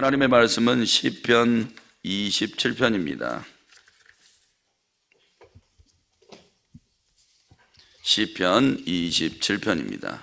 하나님의 말씀은 시편 27편입니다. 시편 27편입니다.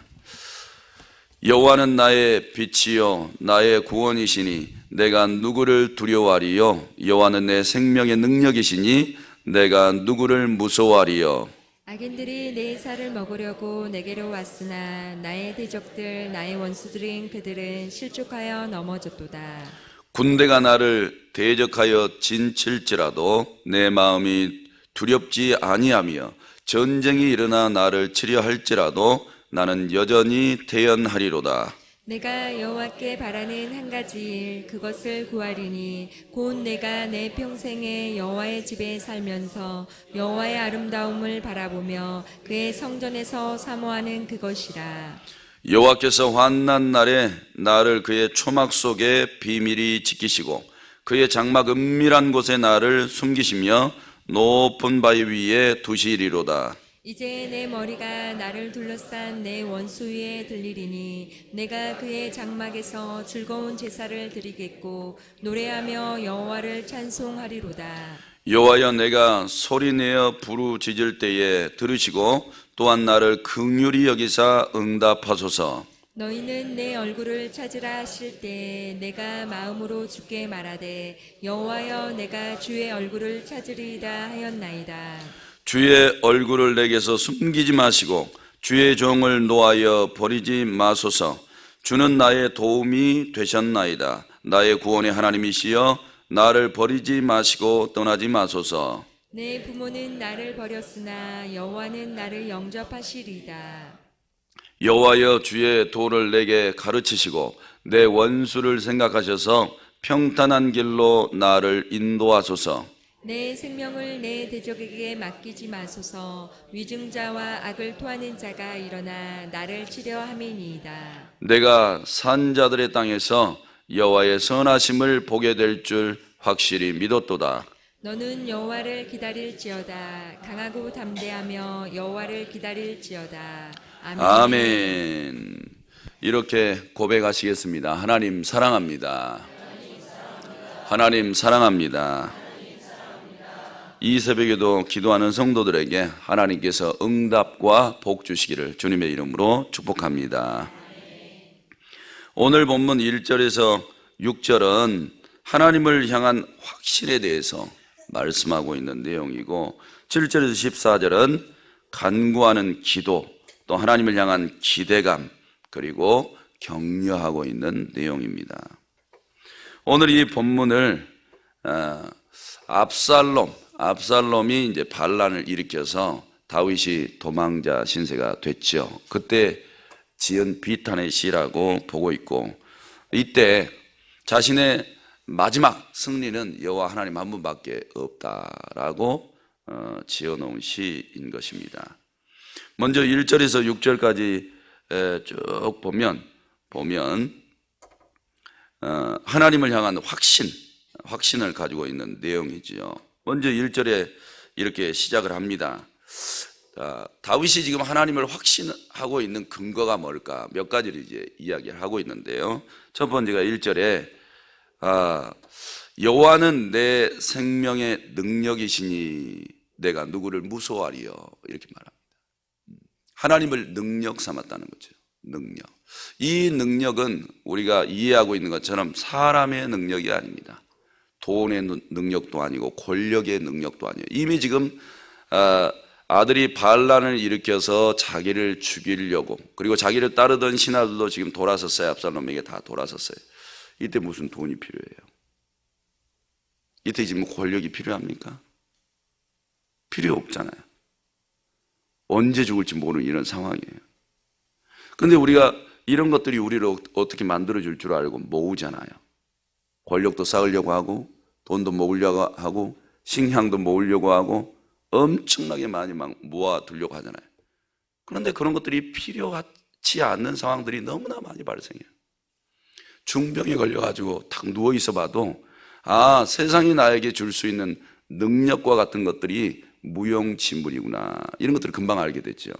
여호와는 나의 빛이요 나의 구원이시니 내가 누구를 두려워하리요. 여호와는 내 생명의 능력이시니 내가 누구를 무서워하리요. 악인들이 내 살을 먹으려고 내게로 왔으나 나의 대적들 나의 원수들인 그들은 실족하여 넘어졌도다. 군대가 나를 대적하여 진칠지라도 내 마음이 두렵지 아니하며 전쟁이 일어나 나를 치려 할지라도 나는 여전히 태연하리로다. 내가 여호와께 바라는 한 가지 일 그것을 구하리니 곧 내가 내 평생에 여호와의 집에 살면서 여호와의 아름다움을 바라보며 그의 성전에서 사모하는 그것이라. 여호와께서 환난 날에 나를 그의 초막 속에 비밀히 지키시고 그의 장막 은밀한 곳에 나를 숨기시며 높은 바위 위에 두시리로다. 이제 내 머리가 나를 둘러싼 내 원수 위에 들리리니 내가 그의 장막에서 즐거운 제사를 드리겠고 노래하며 여호와를 찬송하리로다. 여호와여, 내가 소리내어 부르짖을 때에 들으시고 또한 나를 긍휼히 여기사 응답하소서. 너희는 내 얼굴을 찾으라 하실 때 내가 마음으로 주께 말하되 여호와여 내가 주의 얼굴을 찾으리이다 하였나이다. 주의 얼굴을 내게서 숨기지 마시고 주의 종을 노하여 버리지 마소서. 주는 나의 도움이 되셨나이다. 나의 구원의 하나님이시여 나를 버리지 마시고 떠나지 마소서. 내 부모는 나를 버렸으나 여호와는 나를 영접하시리이다. 여호와여, 주의 도를 내게 가르치시고 내 원수를 생각하셔서 평탄한 길로 나를 인도하소서. 내 생명을 내 대적에게 맡기지 마소서. 위증자와 악을 토하는 자가 일어나 나를 치려 함이니이다. 내가 산자들의 땅에서 여호와의 선하심을 보게 될 줄 확실히 믿었도다. 너는 여호와를 기다릴지어다. 강하고 담대하며 여호와를 기다릴지어다. 아멘. 아멘. 이렇게 고백하시겠습니다. 하나님 사랑합니다. 하나님 사랑합니다. 이 새벽에도 기도하는 성도들에게 하나님께서 응답과 복 주시기를 주님의 이름으로 축복합니다. 오늘 본문 1절에서 6절은 하나님을 향한 확신에 대해서 말씀하고 있는 내용이고 7절에서 14절은 간구하는 기도, 또 하나님을 향한 기대감, 그리고 격려하고 있는 내용입니다. 오늘 이 본문을 압살롬이 이제 반란을 일으켜서 다윗이 도망자 신세가 됐죠. 그때 지은 비탄의 시라고 보고 있고, 이때 자신의 마지막 승리는 여호와 하나님 한 분밖에 없다라고 지어놓은 시인 것입니다. 먼저 1절에서 6절까지 쭉 보면 하나님을 향한 확신을 가지고 있는 내용이지요. 먼저 1절에 이렇게 시작을 합니다. 다윗이 지금 하나님을 확신하고 있는 근거가 뭘까? 몇 가지를 이제 이야기를 하고 있는데요. 첫 번째가 1절에 여호와는 내 생명의 능력이시니 내가 누구를 무서워하리요, 이렇게 말합니다. 하나님을 능력 삼았다는 거죠. 능력. 이 능력은 우리가 이해하고 있는 것처럼 사람의 능력이 아닙니다. 돈의 능력도 아니고 권력의 능력도 아니에요. 이미 지금 아들이 반란을 일으켜서 자기를 죽이려고, 그리고 자기를 따르던 신하들도 지금 돌아섰어요. 압살롬에게 다 돌아섰어요. 이때 무슨 돈이 필요해요? 이때 지금 권력이 필요합니까? 필요 없잖아요. 언제 죽을지 모르는 이런 상황이에요. 근데 우리가 이런 것들이 우리를 어떻게 만들어줄 줄 알고 모으잖아요. 권력도 쌓으려고 하고, 돈도 모으려고 하고, 식량도 모으려고 하고, 엄청나게 많이 막 모아두려고 하잖아요. 그런데 그런 것들이 필요하지 않는 상황들이 너무나 많이 발생해요. 중병에 걸려가지고 탁 누워있어 봐도 세상이 나에게 줄 수 있는 능력과 같은 것들이 무용지물이구나, 이런 것들을 금방 알게 됐죠.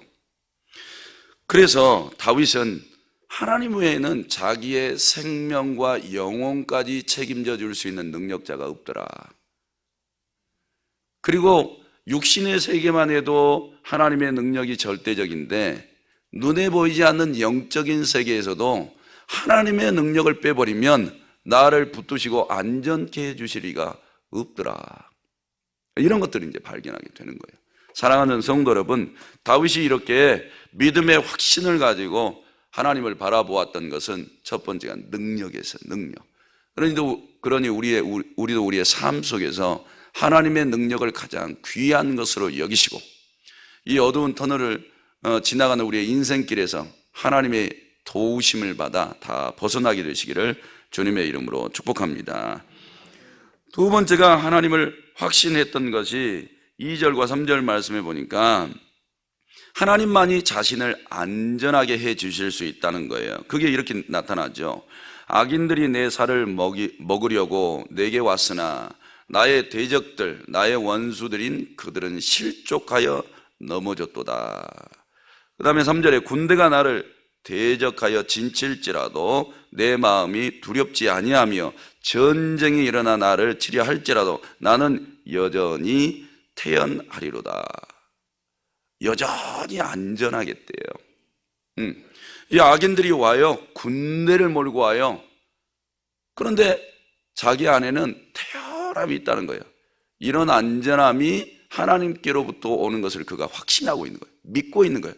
그래서 다윗은 하나님 외에는 자기의 생명과 영혼까지 책임져 줄 수 있는 능력자가 없더라. 그리고 육신의 세계만 해도 하나님의 능력이 절대적인데 눈에 보이지 않는 영적인 세계에서도 하나님의 능력을 빼버리면 나를 붙드시고 안전케 해주실 리가 없더라. 이런 것들을 이제 발견하게 되는 거예요. 사랑하는 성도 여러분, 다윗이 이렇게 믿음의 확신을 가지고 하나님을 바라보았던 것은 첫 번째가 능력에서 능력. 그러니 우리도 우리의 삶 속에서 하나님의 능력을 가장 귀한 것으로 여기시고 이 어두운 터널을 지나가는 우리의 인생길에서 하나님의 도우심을 받아 다 벗어나게 되시기를 주님의 이름으로 축복합니다. 두 번째가 하나님을 확신했던 것이 2절과 3절 말씀에 보니까 하나님만이 자신을 안전하게 해 주실 수 있다는 거예요. 그게 이렇게 나타나죠. 악인들이 내 살을 먹으려고 내게 왔으나 나의 대적들, 나의 원수들인 그들은 실족하여 넘어졌도다. 그 다음에 3절에 군대가 나를 대적하여 진칠지라도 내 마음이 두렵지 아니하며 전쟁이 일어나 나를 치려 할지라도 나는 여전히 태연하리로다. 여전히 안전하겠대요. 이 악인들이 와요. 군대를 몰고 와요. 그런데 자기 안에는 태연함이 있다는 거예요. 이런 안전함이 하나님께로부터 오는 것을 그가 확신하고 있는 거예요. 믿고 있는 거예요.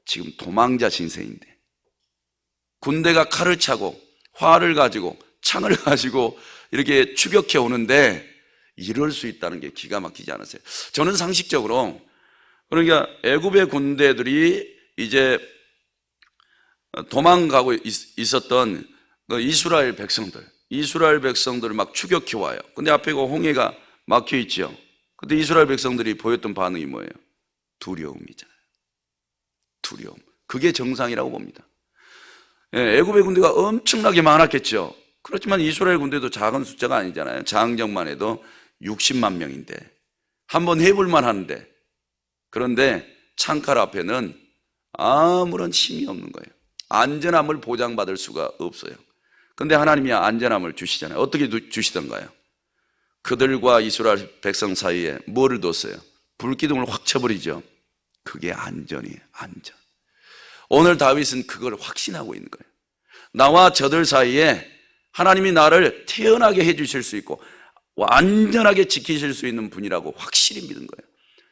지금 도망자 신세인데 군대가 칼을 차고 활을 가지고 창을 가지고 이렇게 추격해 오는데 이럴 수 있다는 게 기가 막히지 않았어요? 저는 상식적으로 그러니까 애굽의 군대들이 이제 도망가고 있었던 그 이스라엘 백성들을 막 추격해 와요. 근데 앞에 그 홍해가 막혀 있죠. 근데 이스라엘 백성들이 보였던 반응이 뭐예요? 두려움이잖아요. 두려움. 그게 정상이라고 봅니다. 애굽의 군대가 엄청나게 많았겠죠. 그렇지만 이스라엘 군대도 작은 숫자가 아니잖아요. 장정만 해도 60만 명인데 한번 해볼만 하는데 그런데 창칼 앞에는 아무런 힘이 없는 거예요. 안전함을 보장받을 수가 없어요. 그런데 하나님이 안전함을 주시잖아요. 어떻게 주시던가요? 그들과 이스라엘 백성 사이에 뭐를 뒀어요? 불기둥을 확 쳐버리죠. 그게 안전이에요. 안전. 오늘 다윗은 그걸 확신하고 있는 거예요. 나와 저들 사이에 하나님이 나를 태어나게 해주실 수 있고 안전하게 지키실 수 있는 분이라고 확실히 믿은 거예요.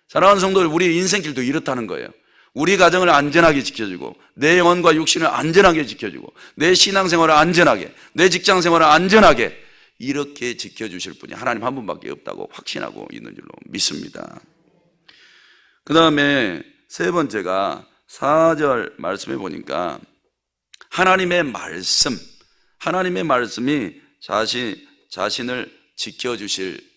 사랑하는 성도들, 우리 인생길도 이렇다는 거예요. 우리 가정을 안전하게 지켜주고 내 영혼과 육신을 안전하게 지켜주고 내 신앙생활을 안전하게, 내 직장생활을 안전하게 이렇게 지켜주실 분이 하나님 한 분밖에 없다고 확신하고 있는 줄로 믿습니다. 그 다음에 세 번째가 4절 말씀해 보니까 하나님의 말씀이 자신을 지켜주실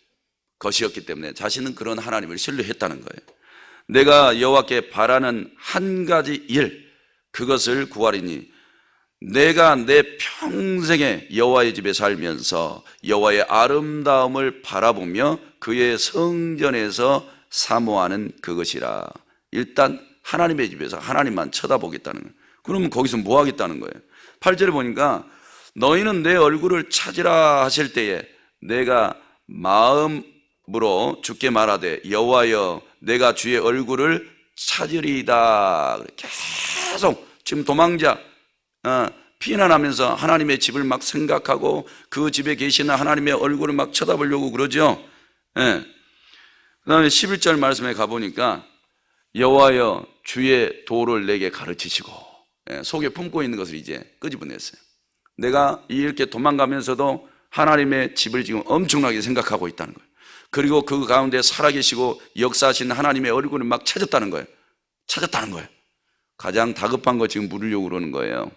것이었기 때문에 자신은 그런 하나님을 신뢰했다는 거예요. 내가 여호와께 바라는 한 가지 일, 그것을 구하리니 내가 내 평생에 여호와의 집에 살면서 여호와의 아름다움을 바라보며 그의 성전에서 사모하는 그것이라. 일단 하나님의 집에서 하나님만 쳐다보겠다는 거예요. 그러면 거기서 뭐 하겠다는 거예요? 8절에 보니까 너희는 내 얼굴을 찾으라 하실 때에 내가 마음으로 주께 말하되 여호와여 내가 주의 얼굴을 찾으리이다. 계속 지금 도망자 피난하면서 하나님의 집을 막 생각하고 그 집에 계시는 하나님의 얼굴을 막 쳐다보려고 그러죠. 그 다음에 11절 말씀에 가보니까 여호와여 주의 도를 내게 가르치시고 속에 품고 있는 것을 이제 끄집어냈어요. 내가 이렇게 도망가면서도 하나님의 집을 지금 엄청나게 생각하고 있다는 거예요. 그리고 그 가운데 살아계시고 역사하신 하나님의 얼굴을 막 찾았다는 거예요. 가장 다급한 거 지금 물으려고 그러는 거예요.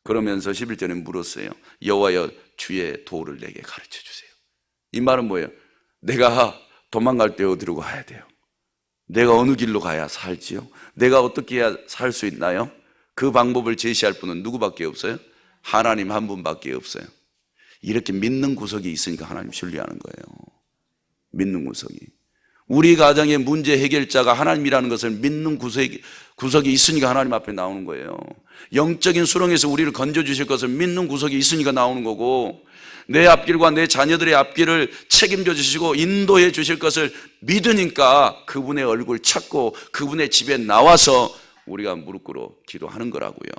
그러면서 11절에 물었어요. 여호와여 주의 도를 내게 가르쳐 주세요. 이 말은 뭐예요? 내가 도망갈 때 어디로 가야 돼요? 내가 어느 길로 가야 살지요? 내가 어떻게 해야 살 수 있나요? 그 방법을 제시할 분은 누구밖에 없어요? 하나님 한 분밖에 없어요. 이렇게 믿는 구석이 있으니까 하나님 신뢰하는 거예요. 믿는 구석이. 우리 가정의 문제 해결자가 하나님이라는 것을 믿는 구석이 있으니까 하나님 앞에 나오는 거예요. 영적인 수렁에서 우리를 건져주실 것을 믿는 구석이 있으니까 나오는 거고, 내 앞길과 내 자녀들의 앞길을 책임져 주시고 인도해 주실 것을 믿으니까 그분의 얼굴 찾고 그분의 집에 나와서 우리가 무릎 꿇어 기도하는 거라고요.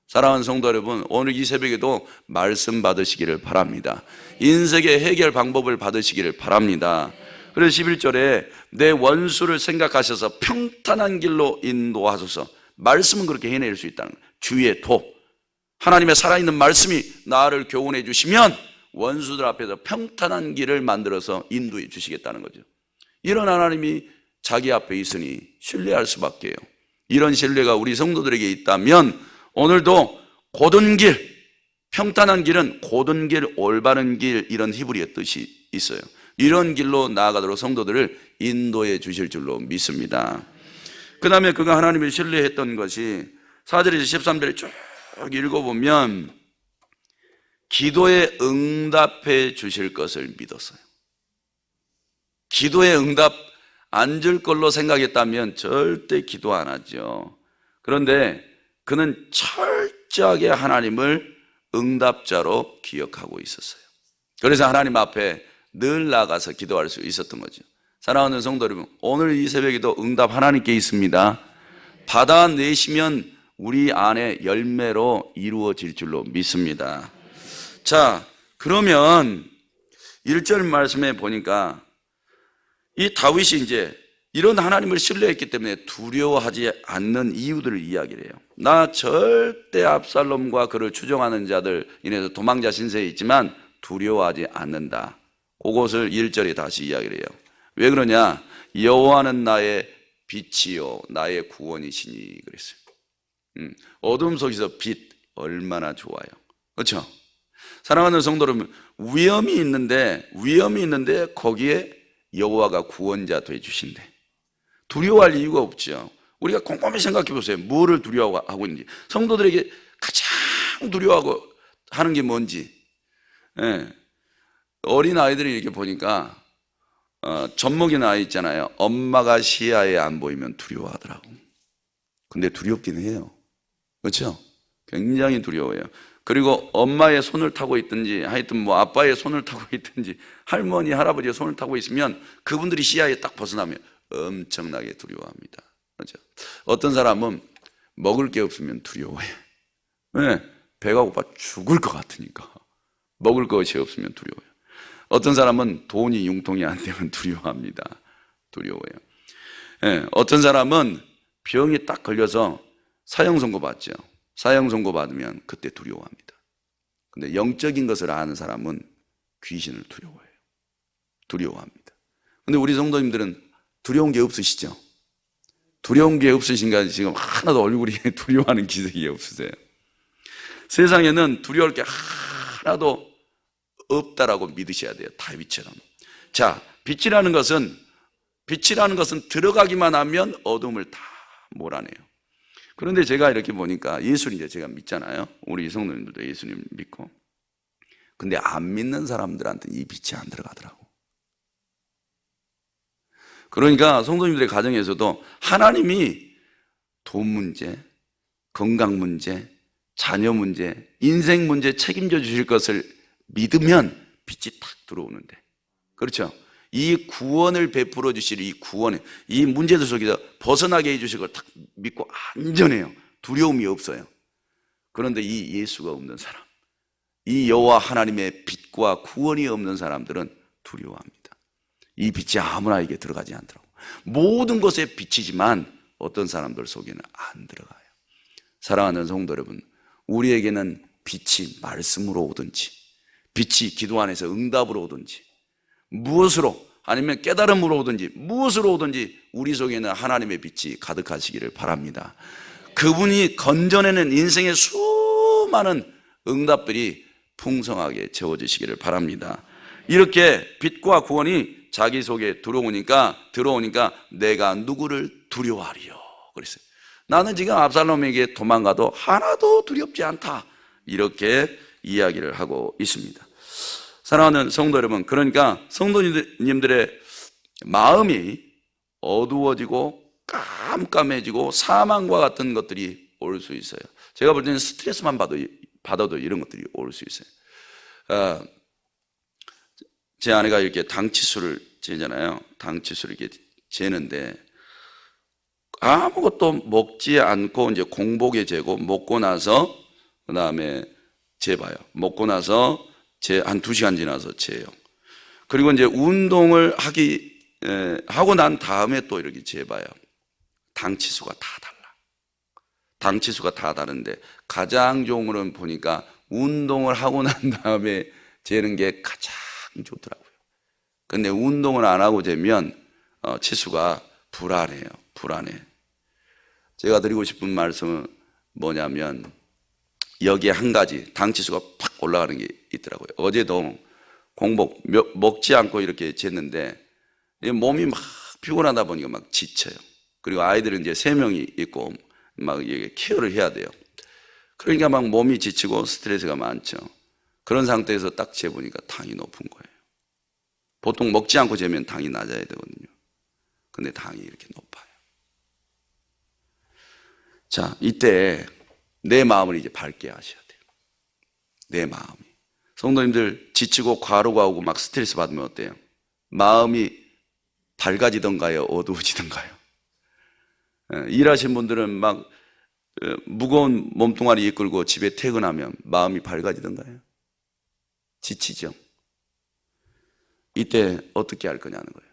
사랑하는 성도 여러분, 오늘 이 새벽에도 말씀 받으시기를 바랍니다. 인생의 해결 방법을 받으시기를 바랍니다. 그래서 11절에 내 원수를 생각하셔서 평탄한 길로 인도하소서. 말씀은 그렇게 해낼 수 있다는 거예요. 주의 도, 하나님의 살아있는 말씀이 나를 교훈해 주시면 원수들 앞에서 평탄한 길을 만들어서 인도해 주시겠다는 거죠. 이런 하나님이 자기 앞에 있으니 신뢰할 수밖에요. 이런 신뢰가 우리 성도들에게 있다면 오늘도 고든 길, 평탄한 길은 고든 길, 올바른 길, 이런 히브리의 뜻이 있어요. 이런 길로 나아가도록 성도들을 인도해 주실 줄로 믿습니다. 그 다음에 그가 하나님을 신뢰했던 것이 4절에서 13절에 쭉 읽어보면 기도에 응답해 주실 것을 믿었어요. 기도에 응답 안 줄 걸로 생각했다면 절대 기도 안 하죠. 그런데 그는 철저하게 하나님을 응답자로 기억하고 있었어요. 그래서 하나님 앞에 늘 나가서 기도할 수 있었던 거죠. 사랑하는 성도 여러분, 오늘 이 새벽에도 응답 하나님께 있습니다. 받아내시면 우리 안에 열매로 이루어질 줄로 믿습니다. 자, 그러면 1절 말씀에 보니까 이 다윗이 이제 이런 하나님을 신뢰했기 때문에 두려워하지 않는 이유들을 이야기를 해요. 나 절대 압살롬과 그를 추종하는 자들 인해서 도망자 신세에 있지만 두려워하지 않는다. 그것을 1절에 다시 이야기를 해요. 왜 그러냐? 여호와는 나의 빛이요 나의 구원이시니 그랬어요. 어둠 속에서 빛 얼마나 좋아요. 그렇죠? 사랑하는 성도 여러분, 위험이 있는데 거기에 여호와가 구원자 돼 주신대. 두려워할 이유가 없죠. 우리가 곰곰이 생각해 보세요. 뭐를 두려워하고 있는지. 성도들에게 가장 두려워하고 하는 게 뭔지. 예. 어린 아이들이 이렇게 보니까 젖먹이는 아이 있잖아요. 엄마가 시야에 안 보이면 두려워하더라고. 근데 두렵긴 해요. 그렇죠? 굉장히 두려워해요. 그리고 엄마의 손을 타고 있든지 하여튼 뭐 아빠의 손을 타고 있든지 할머니, 할아버지의 손을 타고 있으면 그분들이 시야에 딱 벗어나면 엄청나게 두려워합니다. 그렇죠? 어떤 사람은 먹을 게 없으면 두려워해. 왜? 배가 고파 죽을 것 같으니까. 먹을 것이 없으면 두려워요. 어떤 사람은 돈이 융통이 안 되면 두려워합니다. 두려워해요. 예, 어떤 사람은 병이 딱 걸려서 사형 선고 받죠. 사형 선고 받으면 그때 두려워합니다. 근데 영적인 것을 아는 사람은 귀신을 두려워해요. 두려워합니다. 근데 우리 성도님들은 두려운 게 없으시죠? 두려운 게 없으신가? 지금 하나도 얼굴이 두려워하는 기색이 없으세요. 세상에는 두려울 게 하나도 없다라고 믿으셔야 돼요. 다윗처럼. 자, 빛이라는 것은 들어가기만 하면 어둠을 다 몰아내요. 그런데 제가 이렇게 보니까 예수님 이제 제가 믿잖아요. 우리 성도님들도 예수님 믿고. 근데 안 믿는 사람들한테는 이 빛이 안 들어가더라고. 그러니까 성도님들의 가정에서도 하나님이 돈 문제, 건강 문제, 자녀 문제, 인생 문제 책임져 주실 것을 믿으면 빛이 탁 들어오는데, 그렇죠? 이 구원을 베풀어 주실 이 구원에 이 문제들 속에서 벗어나게 해주실 걸 딱 믿고 안전해요. 두려움이 없어요. 그런데 이 예수가 없는 사람, 이 여호와 하나님의 빛과 구원이 없는 사람들은 두려워합니다. 이 빛이 아무나에게 들어가지 않더라고. 모든 것에 빛이지만 어떤 사람들 속에는 안 들어가요. 사랑하는 성도 여러분, 우리에게는 빛이 말씀으로 오든지, 빛이 기도 안에서 응답으로 오든지, 무엇으로 아니면 깨달음으로 오든지 무엇으로 오든지 우리 속에는 하나님의 빛이 가득하시기를 바랍니다. 그분이 건져내는 인생의 수많은 응답들이 풍성하게 채워지시기를 바랍니다. 이렇게 빛과 구원이 자기 속에 들어오니까 내가 누구를 두려워하리요 그랬어요. 나는 지금 압살롬에게 도망가도 하나도 두렵지 않다, 이렇게 이야기를 하고 있습니다. 사랑하는 성도 여러분, 그러니까 성도님들의 마음이 어두워지고 깜깜해지고 사망과 같은 것들이 올 수 있어요. 제가 볼 때는 스트레스만 받아도 이런 것들이 올 수 있어요. 제 아내가 이렇게 당치수를 재잖아요. 당치수를 이렇게 재는데 아무것도 먹지 않고 이제 공복에 재고 먹고 나서 그 다음에 재봐요. 먹고 나서 한 2시간 지나서 재요. 그리고 이제 운동을 하고 난 다음에 또 이렇게 재봐요. 당치수가 다 달라. 당치수가 다 다른데 가장 좋은 거는 보니까 운동을 하고 난 다음에 재는 게 가장 좋더라고요. 근데 운동을 안 하고 재면 치수가 불안해요. 불안해. 제가 드리고 싶은 말씀은 뭐냐면 여기에 한 가지 당치수가 팍 올라가는 게 있더라고요. 어제도 공복 먹지 않고 이렇게 쟀는데 몸이 막 피곤하다 보니까 막 지쳐요. 그리고 아이들은 이제 3명이 있고 막 이게 케어를 해야 돼요. 그러니까 막 몸이 지치고 스트레스가 많죠. 그런 상태에서 딱 재보니까 당이 높은 거예요. 보통 먹지 않고 재면 당이 낮아야 되거든요. 근데 당이 이렇게 높아요. 자, 이때 내 마음을 이제 밝게 하셔야 돼요. 내 마음이. 성도님들 지치고 과로가 오고 막 스트레스 받으면 어때요? 마음이 밝아지던가요? 어두워지던가요? 일하신 분들은 막 무거운 몸뚱아리 이끌고 집에 퇴근하면 마음이 밝아지던가요? 지치죠. 이때 어떻게 할 거냐는 거예요.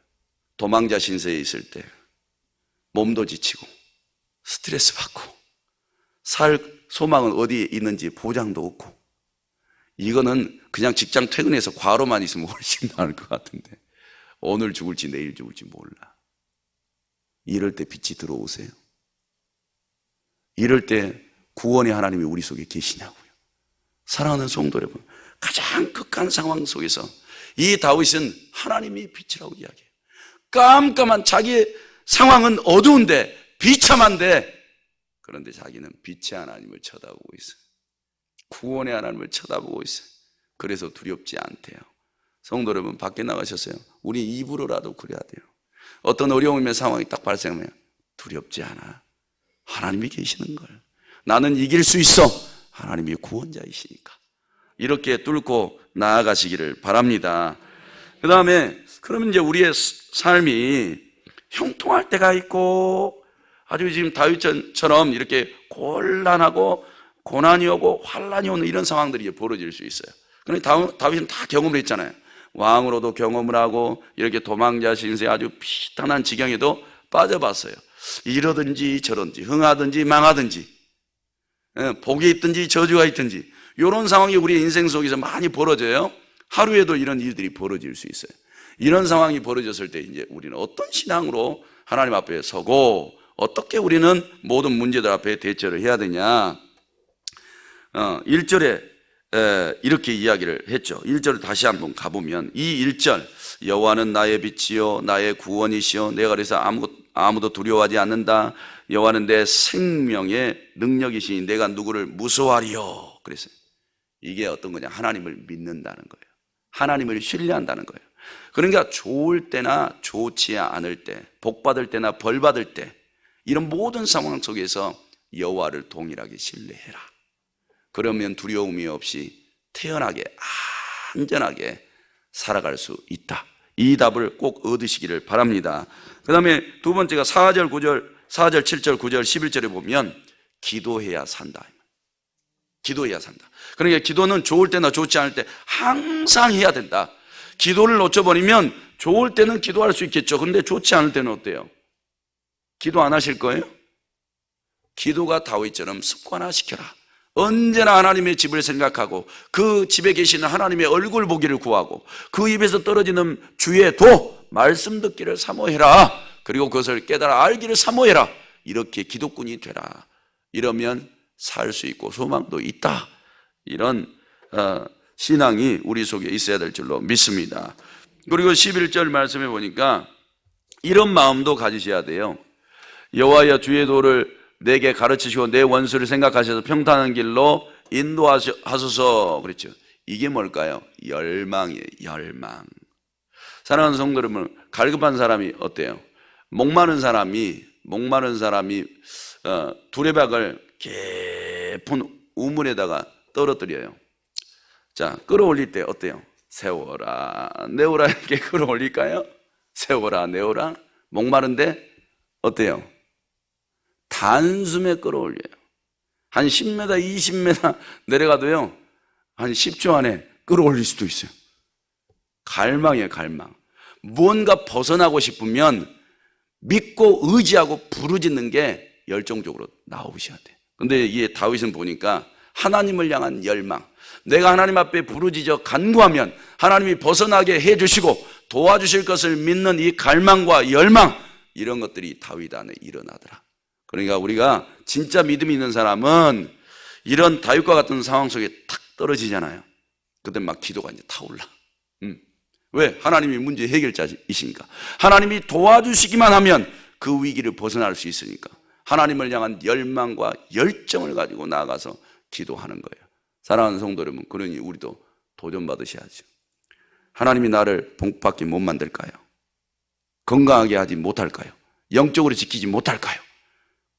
도망자 신세에 있을 때 몸도 지치고 스트레스 받고 살 소망은 어디에 있는지 보장도 없고 이거는 그냥 직장 퇴근해서 과로만 있으면 훨씬 나을 것 같은데 오늘 죽을지 내일 죽을지 몰라. 이럴 때 빛이 들어오세요. 이럴 때 구원의 하나님이 우리 속에 계시냐고요. 사랑하는 성도 여러분, 가장 극한 상황 속에서 이 다윗은 하나님이 빛이라고 이야기해요. 깜깜한 자기의 상황은 어두운데 비참한데 그런데 자기는 빛의 하나님을 쳐다보고 있어요. 구원의 하나님을 쳐다보고 있어요. 그래서 두렵지 않대요. 성도 여러분, 밖에 나가셨어요? 우리 입으로라도 그래야 돼요. 어떤 어려움의 상황이 딱 발생하면 두렵지 않아. 하나님이 계시는 걸. 나는 이길 수 있어. 하나님이 구원자이시니까. 이렇게 뚫고 나아가시기를 바랍니다. 그 다음에 그러면 이제 우리의 삶이 형통할 때가 있고 아주 지금 다윗처럼 이렇게 곤란하고 고난이 오고 환란이 오는 이런 상황들이 벌어질 수 있어요. 그런데 다윗은 다 경험을 했잖아요. 왕으로도 경험을 하고 이렇게 도망자 신세 아주 비탄한 지경에도 빠져봤어요. 이러든지 저러든지 흥하든지 망하든지 복이 있든지 저주가 있든지 이런 상황이 우리의 인생 속에서 많이 벌어져요. 하루에도 이런 일들이 벌어질 수 있어요. 이런 상황이 벌어졌을 때 이제 우리는 어떤 신앙으로 하나님 앞에 서고 어떻게 우리는 모든 문제들 앞에 대처를 해야 되냐. 1절에 이렇게 이야기를 했죠. 1절을 다시 한번 가보면 이 1절 여호와는 나의 빛이요 나의 구원이시요 내가 그래서 아무도 두려워하지 않는다. 여호와는 내 생명의 능력이시니 내가 누구를 무서워하리요. 그랬어요. 이게 어떤 거냐? 하나님을 믿는다는 거예요. 하나님을 신뢰한다는 거예요. 그러니까 좋을 때나 좋지 않을 때, 복 받을 때나 벌 받을 때 이런 모든 상황 속에서 여호와를 동일하게 신뢰해라. 그러면 두려움이 없이 태연하게 안전하게 살아갈 수 있다. 이 답을 꼭 얻으시기를 바랍니다. 그 다음에 두 번째가 4절, 7절, 9절, 11절에 보면 기도해야 산다. 기도해야 산다. 그러니까 기도는 좋을 때나 좋지 않을 때 항상 해야 된다. 기도를 놓쳐버리면 좋을 때는 기도할 수 있겠죠. 그런데 좋지 않을 때는 어때요? 기도 안 하실 거예요? 기도가 다윗처럼 습관화시켜라. 언제나 하나님의 집을 생각하고 그 집에 계시는 하나님의 얼굴 보기를 구하고 그 입에서 떨어지는 주의 도 말씀 듣기를 사모해라. 그리고 그것을 깨달아 알기를 사모해라. 이렇게 기도꾼이 되라. 이러면 살 수 있고 소망도 있다. 이런 신앙이 우리 속에 있어야 될 줄로 믿습니다. 그리고 11절 말씀해 보니까 이런 마음도 가지셔야 돼요. 여호와여 주의 도를 내게 가르치시고 내 원수를 생각하셔서 평탄한 길로 인도하소서 그랬죠. 이게 뭘까요? 열망이에요. 열망. 사랑하는 성도 여러분, 갈급한 사람이 어때요? 목마른 사람이 두레박을 깊은 우물에다가 떨어뜨려요. 자, 끌어올릴 때 어때요? 세워라 내오라 이렇게 끌어올릴까요? 세워라 내오라. 목마른데 어때요? 단숨에 끌어올려요. 한 10m, 20m 내려가도요, 한 10초 안에 끌어올릴 수도 있어요. 갈망이에요, 갈망. 무언가 벗어나고 싶으면 믿고 의지하고 부르짖는 게 열정적으로 나오셔야 돼요. 근데 이게 다윗은 보니까 하나님을 향한 열망, 내가 하나님 앞에 부르짖어 간구하면 하나님이 벗어나게 해주시고 도와주실 것을 믿는 이 갈망과 열망, 이런 것들이 다윗 안에 일어나더라. 그러니까 우리가 진짜 믿음이 있는 사람은 이런 다윗과 같은 상황 속에 탁 떨어지잖아요. 그때 막 기도가 이제 타올라. 왜? 하나님이 문제 해결자이시니까. 하나님이 도와주시기만 하면 그 위기를 벗어날 수 있으니까. 하나님을 향한 열망과 열정을 가지고 나아가서 기도하는 거예요. 사랑하는 성도 여러분, 그러니 우리도 도전받으셔야죠. 하나님이 나를 복받게 못 만들까요? 건강하게 하지 못할까요? 영적으로 지키지 못할까요?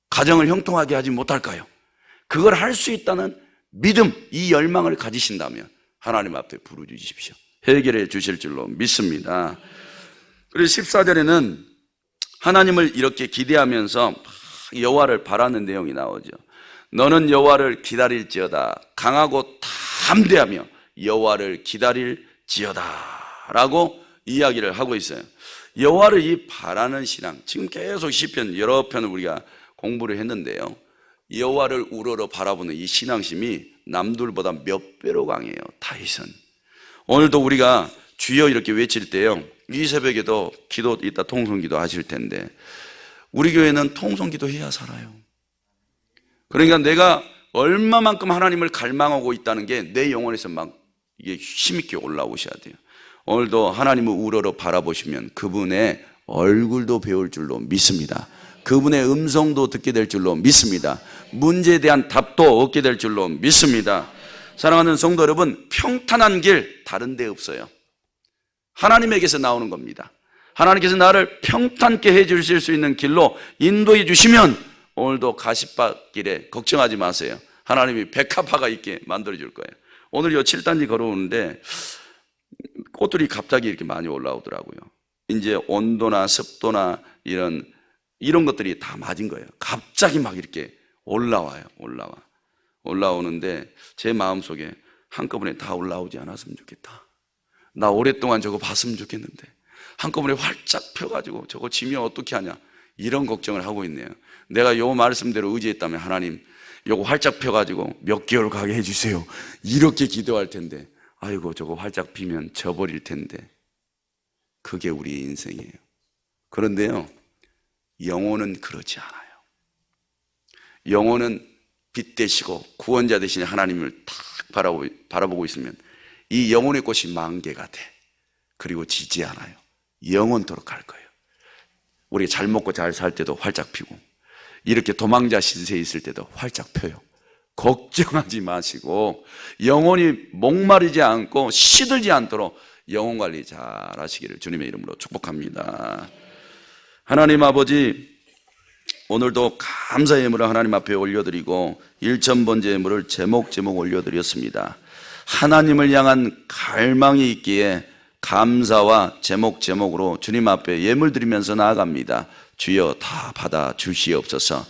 가정을 형통하게 하지 못할까요? 그걸 할 수 있다는 믿음, 이 열망을 가지신다면 하나님 앞에 부르짖으십시오. 해결해 주실 줄로 믿습니다. 그리고 14절에는 하나님을 이렇게 기대하면서 여호와를 바라는 내용이 나오죠. 너는 여호와를 기다릴지어다. 강하고 담대하며 여호와를 기다릴지어다 라고 이야기를 하고 있어요. 여호와를 이 바라는 신앙, 지금 계속 시편 여러 편을 우리가 공부를 했는데요, 여호와를 우러러 바라보는 이 신앙심이 남들보다 몇 배로 강해요. 다윗은. 오늘도 우리가 주여 이렇게 외칠 때요, 이 새벽에도 기도 이따 통성기도 하실 텐데 우리 교회는 통성기도 해야 살아요. 그러니까 내가 얼마만큼 하나님을 갈망하고 있다는 게 내 영혼에서 막 이게 힘있게 올라오셔야 돼요. 오늘도 하나님을 우러러 바라보시면 그분의 얼굴도 배울 줄로 믿습니다. 그분의 음성도 듣게 될 줄로 믿습니다. 문제에 대한 답도 얻게 될 줄로 믿습니다. 사랑하는 성도 여러분, 평탄한 길 다른 데 없어요. 하나님에게서 나오는 겁니다. 하나님께서 나를 평탄케 해 주실 수 있는 길로 인도해 주시면 오늘도 가시밭길에 걱정하지 마세요. 하나님이 백합화가 있게 만들어 줄 거예요. 오늘 요 7단지 걸어오는데 꽃들이 갑자기 이렇게 많이 올라오더라고요. 이제 온도나 습도나 이런 것들이 다 맞은 거예요. 갑자기 막 이렇게 올라오는데 제 마음속에 한꺼번에 다 올라오지 않았으면 좋겠다. 나 오랫동안 저거 봤으면 좋겠는데 한꺼번에 활짝 펴가지고 저거 지면 어떻게 하냐, 이런 걱정을 하고 있네요. 내가 요 말씀대로 의지했다면 하나님 요거 활짝 펴가지고 몇 개월 가게 해주세요, 이렇게 기도할 텐데 아이고 저거 활짝 피면 져버릴 텐데. 그게 우리 인생이에요. 그런데요, 영혼은 그렇지 않아요. 영혼은 빛 되시고 구원자 되신 하나님을 탁 바라보고 있으면 이 영혼의 꽃이 만개가 돼. 그리고 지지 않아요. 영원토록 갈 거예요. 우리가 잘 먹고 잘 살 때도 활짝 피고 이렇게 도망자 신세에 있을 때도 활짝 펴요. 걱정하지 마시고 영혼이 목마르지 않고 시들지 않도록 영혼 관리 잘 하시기를 주님의 이름으로 축복합니다. 하나님 아버지, 오늘도 감사의 예물을 하나님 앞에 올려드리고 1,000번째 예물을 제목 올려드렸습니다. 하나님을 향한 갈망이 있기에 감사와 제목으로 주님 앞에 예물 드리면서 나아갑니다. 주여 다 받아 주시옵소서.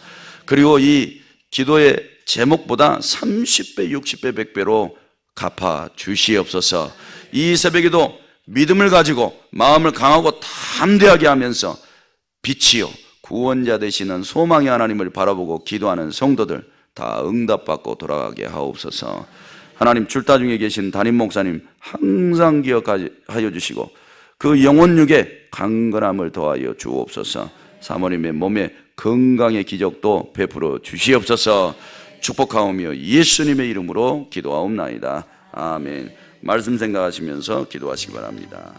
그리고 이 기도의 제목보다 30배, 60배, 100배로 갚아 주시옵소서. 이 새벽에도 믿음을 가지고 마음을 강하고 담대하게 하면서 빛이요 구원자 되시는 소망의 하나님을 바라보고 기도하는 성도들 다 응답받고 돌아가게 하옵소서. 하나님, 출타 중에 계신 담임 목사님 항상 기억하여 주시고 그 영혼육에 강건함을 더하여 주옵소서. 사모님의 몸에 건강의 기적도 베풀어 주시옵소서. 축복하오며 예수님의 이름으로 기도하옵나이다. 아멘. 말씀 생각하시면서 기도하시기 바랍니다.